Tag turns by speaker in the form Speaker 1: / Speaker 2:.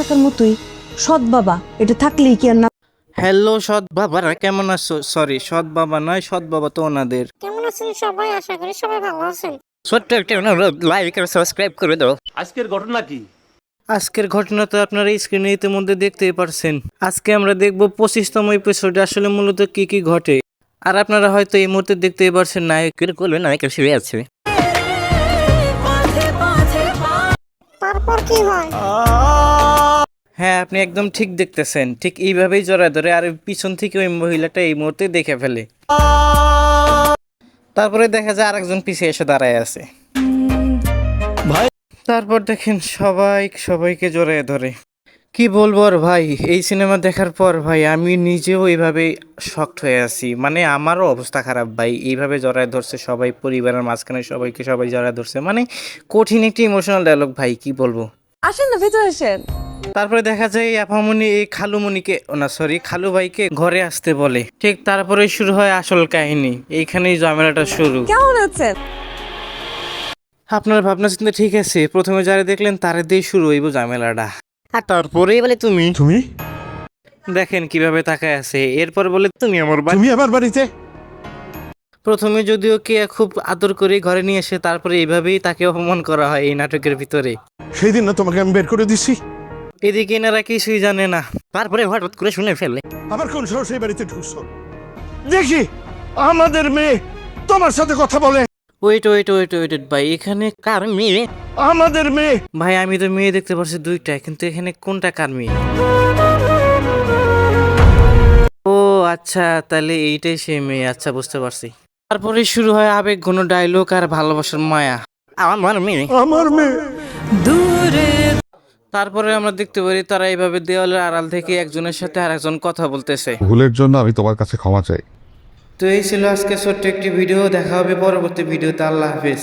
Speaker 1: থাকার মতোই। সৎ বাবা এটা থাকলেই কি আর না।
Speaker 2: হ্যালো সৎ বাবারা, কেমন আছো? সরি, সৎ বাবা নয়, সৎ বাবা তো ওনাদের।
Speaker 3: কেমন আছেন সবাই? আশা করি সবাই ভালো আছেন।
Speaker 2: ছোট্ট একটা লাইক আর সাবস্ক্রাইব করে দাও।
Speaker 4: আজকের ঘটনা কি?
Speaker 2: আজকের ঘটনা তো আপনারা স্ক্রিনে ইতিমধ্যে দেখতেই পারছেন। আজকে আমরা দেখব 25তম এপিসোডে আসলে মূলত কি কি ঘটে। আর আপনারা হয়তো এই মুহূর্তে দেখতেই পারছেন নায়কের কোলে নায়িকা শুয়ে আছে।
Speaker 3: তারপর কি হয়?
Speaker 2: হ্যাঁ, আপনি একদম ঠিক দেখতেছেন। ঠিক এইভাবেই জড়ায় ধরে আর পিছন থেকে ওই মহিলাটা এই মুহূর্তে দেখে ফেলে। তারপরে দেখা যায় আরেকজন পিছিয়ে এসে দাঁড়ায় আছে। তারপর দেখেন সবাইকে জড়ায় ধরে। কি বলবো আর ভাই, এই সিনেমা দেখার পর ভাই আমি নিজেও এইভাবে শকড হয়ে আছি। মানে আমারও অবস্থা খারাপ ভাই। এইভাবে জড়ায় ধরছে সবাই, পরিবারের মাঝখানে সবাই জড়ায় ধরছে। মানে কঠিন একটি ইমোশনাল ডায়লগ ভাই, কি বলবো।
Speaker 1: আসেন না, ভেতরে আসেন।
Speaker 2: তারপরে দেখা যায় এই আপামনি এই খালুমণিকে খালু ভাইকে ঘরে আসতে বলে। ঠিক তারপরে শুরু হয় আসল কাহিনী। এইখানেই ঝামেলাটা শুরু।
Speaker 1: কেমন আছেন?
Speaker 2: আপনার ভাবনা চিন্তা ঠিক আছে, প্রথমে যারা দেখলেন তারে দিয়ে শুরু হইব ঝামেলাটা। আর তারপরেই বলে তুমি দেখেন কিভাবে তাকায় আছে। এরপর বলে তুমি আমার
Speaker 4: বাড়িতে।
Speaker 2: প্রথমে যদিও কে খুব আদর করে ঘরে নিয়ে এসে তারপরে এইভাবেই তাকে অপমান করা হয় এই নাটকের ভিতরে।
Speaker 4: সেই দিন না তোমাকে আমি বের করে দিছি।
Speaker 2: এদিকে এনারা কিছুই জানে না। তারপরে হঠাৎ করে শুনে ফেলে।
Speaker 4: আবার কোন সাহসে এই বাড়িতে ঢুকছো? দেখি আমাদের মেয়ে তোমার সাথে কথা বলে।
Speaker 2: ওয়েট ভাই, এখানে কার মেয়ে?
Speaker 4: আমাদের মেয়ে।
Speaker 2: ভাই আমি তো মেয়ে দেখতে পাচ্ছি দুইটা, কিন্তু এখানে কোনটা কার মেয়ে? ও আচ্ছা, তাহলে এইটাই সেই মেয়ে। আচ্ছা, বুঝতে পারছি। তারপরে শুরু হয় আবেগ ঘন ডায়লগ আর ভালোবাসার মায়া। আমার মেয়ে।
Speaker 1: দূরে
Speaker 2: তারপরে আমরা দেখতে পারি তারা এইভাবে দেওয়ালের আড়াল থেকে একজনের সাথে আরেকজন কথা বলতেছে।
Speaker 5: ভুলের জন্য আমি তোমার কাছে ক্ষমা চাই।
Speaker 2: তো এই ছিল আজকে ছোট্ট একটি ভিডিও। দেখা হবে পরবর্তী ভিডিওতে। আল্লাহ হাফেজ।